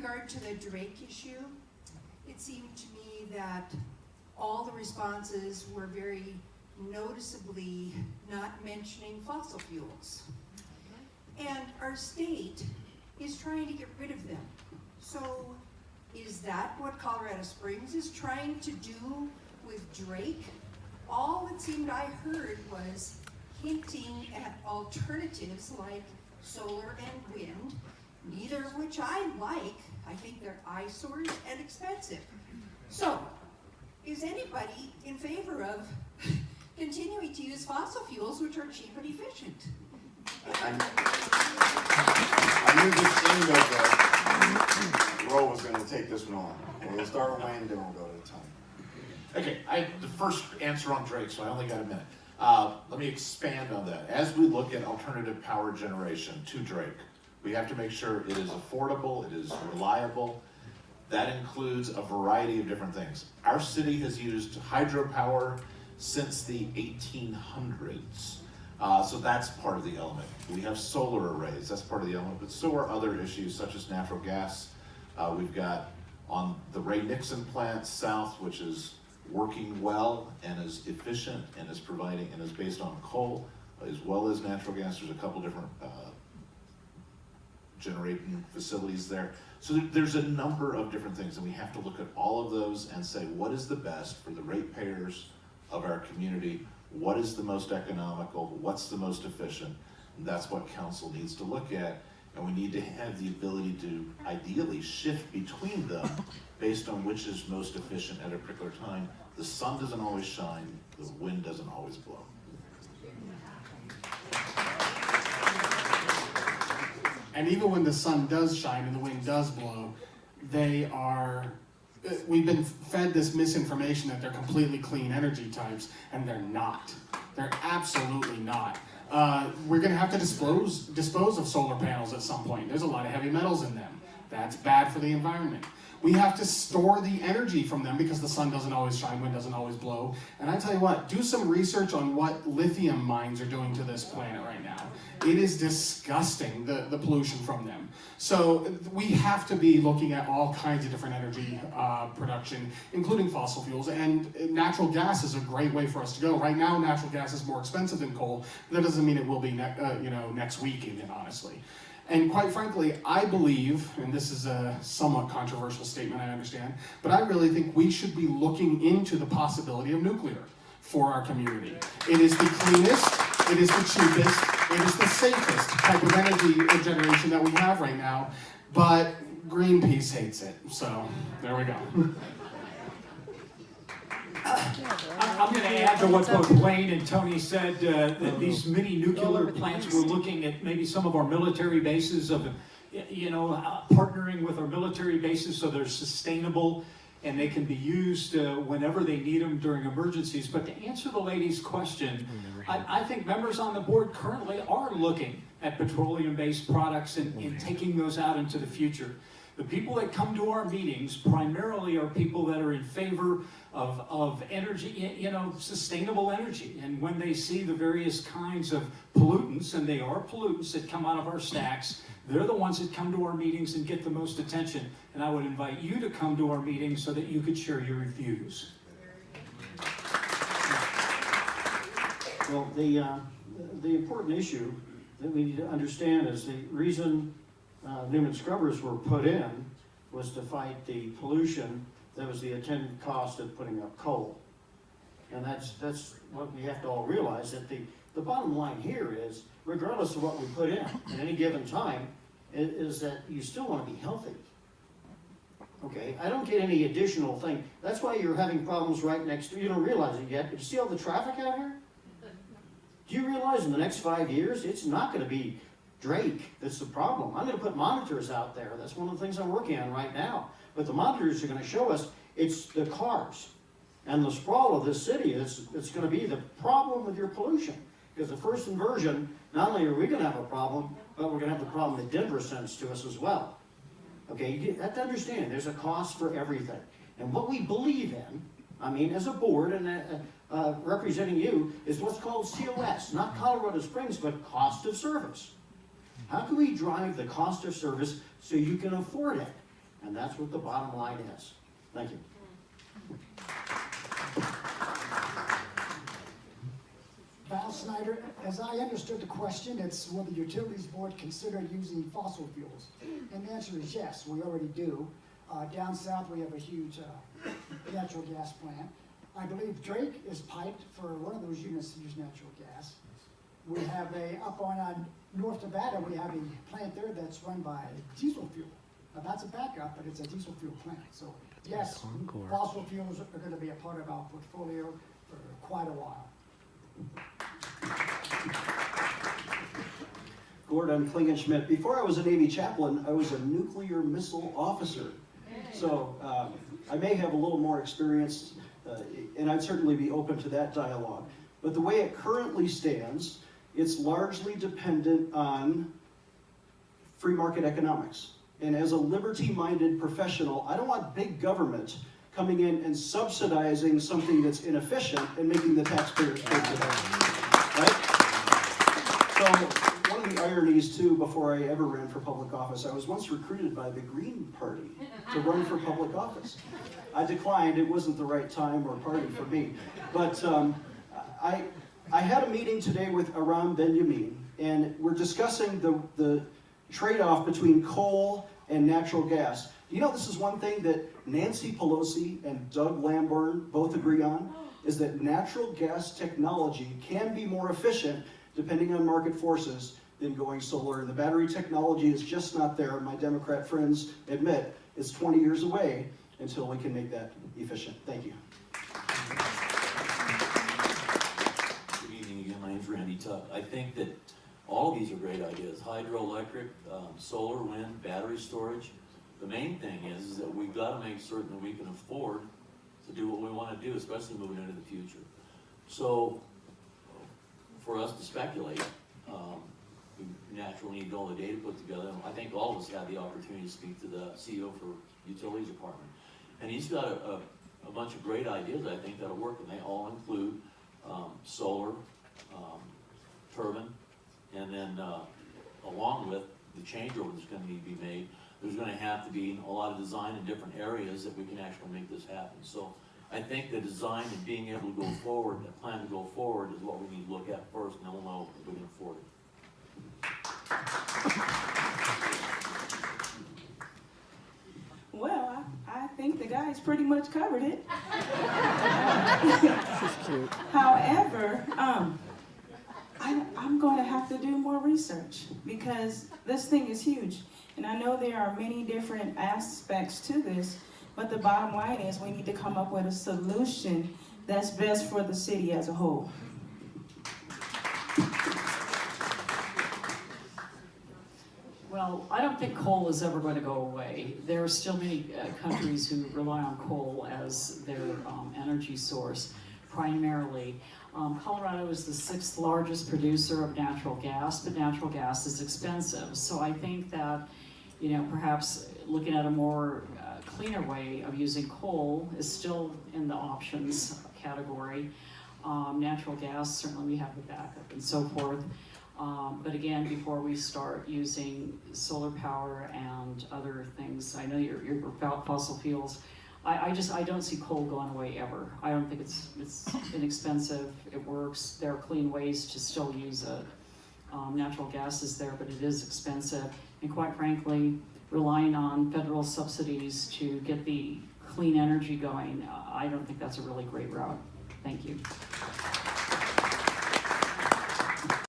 regard to the Drake issue, it seemed to me that all the responses were very noticeably not mentioning fossil fuels. And our state is trying to get rid of them. So is that what Colorado Springs is trying to do with Drake? All it seemed I heard was hinting at alternatives like solar and wind, neither of which I like. I think they're eyesores and expensive. So, is anybody in favor of continuing to use fossil fuels, which are cheap and efficient? I knew the end of the row was going to take this one on. We'll start with Wayne, then we'll go to Tom. Okay, the first answer on Drake, so I only got a minute. Let me expand on that. As we look at alternative power generation to Drake, we have to make sure it is affordable, it is reliable. That includes a variety of different things. Our city has used hydropower since the 1800s. So that's part of the element. We have solar arrays, that's part of the element, but so are other issues such as natural gas. We've got on the Ray Nixon plant south, which is working well and is efficient and is providing and is based on coal as well as natural gas. There's a couple different generating facilities there. So there's a number of different things, and we have to look at all of those and say what is the best for the ratepayers of our community, what is the most economical, what's the most efficient, and that's what council needs to look at. And we need to have the ability to ideally shift between them based on which is most efficient at a particular time. The sun doesn't always shine, the wind doesn't always blow. And even when the sun does shine and the wind does blow, we've been fed this misinformation that they're completely clean energy types, and they're not. They're absolutely not. We're going to have to dispose of solar panels at some point. There's a lot of heavy metals in them. That's bad for the environment. We have to store the energy from them because the sun doesn't always shine, wind doesn't always blow. And I tell you what, do some research on what lithium mines are doing to this planet right now. It is disgusting, the pollution from them. So we have to be looking at all kinds of different energy production, including fossil fuels, and natural gas is a great way for us to go. Right now, natural gas is more expensive than coal. That doesn't mean it will be next week even, honestly. And quite frankly, I believe, and this is a somewhat controversial statement, I understand, but I really think we should be looking into the possibility of nuclear for our community. It is the cleanest, it is the cheapest, it is the safest type of energy generation that we have right now, but Greenpeace hates it, so there we go. I'm going to add to what both Wayne and Tony said, that these mini nuclear plants, we're looking at maybe some of our military bases of, partnering with our military bases so they're sustainable and they can be used whenever they need them during emergencies. But to answer the lady's question, I think members on the board currently are looking at petroleum-based products and taking those out into the future. The people that come to our meetings primarily are people that are in favor of energy, sustainable energy. And when they see the various kinds of pollutants, and they are pollutants that come out of our stacks, they're the ones that come to our meetings and get the most attention. And I would invite you to come to our meetings so that you could share your views. Well, the important issue that we need to understand is the reason Newman scrubbers were put in was to fight the pollution that was the attendant cost of putting up coal. And that's what we have to all realize, that the bottom line here is, regardless of what we put in at any given time, is that you still want to be healthy. Okay, I don't get any additional thing. That's why you're having problems right next to you. You don't realize it yet, but you see all the traffic out here? Do you realize in the next 5 years, it's not going to be Drake that's the problem. I'm going to put monitors out there. That's one of the things I'm working on right now. But the monitors are going to show us it's the cars and the sprawl of this city that's going to be the problem with your pollution. Because the first inversion, not only are we going to have a problem, but we're going to have the problem that Denver sends to us as well. Okay, you have to understand there's a cost for everything. And what we believe in, as a board and representing you, is what's called COS, not Colorado Springs, but cost of service. How can we drive the cost of service so you can afford it? And that's what the bottom line is. Thank you. Val Snyder, as I understood the question, it's will the utilities board consider using fossil fuels? And the answer is yes, we already do. Down south, we have a huge natural gas plant. I believe Drake is piped for one of those units to use natural gas. We have up on North Nevada, we have a plant there that's run by diesel fuel. Now that's a backup, but it's a diesel fuel plant. So yes, fossil fuels are going to be a part of our portfolio for quite a while. Gordon Klingenschmidt. Before I was a Navy chaplain, I was a nuclear missile officer. So I may have a little more experience, and I'd certainly be open to that dialogue. But the way it currently stands, it's largely dependent on free market economics. And as a liberty-minded professional, I don't want big government coming in and subsidizing something that's inefficient and making the taxpayers pay for that, right? So one of the ironies too, before I ever ran for public office, I was once recruited by the Green Party to run for public office. I declined, it wasn't the right time or party for me. But I had a meeting today with Aram Benjamin, and we're discussing the trade-off between coal and natural gas. You know, this is one thing that Nancy Pelosi and Doug Lamborn both agree on, is that natural gas technology can be more efficient depending on market forces than going solar. And the battery technology is just not there. My Democrat friends admit it's 20 years away until we can make that efficient. Thank you. Good evening again. My name's Randy Tuck. I think that all of these are great ideas. Hydroelectric, solar, wind, battery storage. The main thing is that we've got to make certain that we can afford to do what we want to do, especially moving into the future. So, for us to speculate, we naturally need all the data put together. I think all of us had the opportunity to speak to the CEO for Utilities Department. And he's got a bunch of great ideas, I think, that'll work. And they all include solar, turbine, and then along with the changeover that's going to need to be made, there's going to have to be a lot of design in different areas that we can actually make this happen. So I think the design and being able to go forward, the plan to go forward is what we need to look at first, and then we'll know if we can afford it. Well, I think the guys pretty much covered it. However, I'm going to have to do more research because this thing is huge. And I know there are many different aspects to this, but the bottom line is we need to come up with a solution that's best for the city as a whole. Well, I don't think coal is ever going to go away. There are still many countries who rely on coal as their energy source, primarily. Colorado is the 6th largest producer of natural gas, but natural gas is expensive. So I think that, you know, perhaps looking at a more cleaner way of using coal is still in the options category. Natural gas, certainly we have the backup and so forth. But again, before we start using solar power and other things, I know you're about fossil fuels. I don't see coal going away ever. I don't think it's inexpensive. It works. There are clean ways to still use it. Natural gas is there, but it is expensive. And quite frankly, relying on federal subsidies to get the clean energy going, I don't think that's a really great route. Thank you.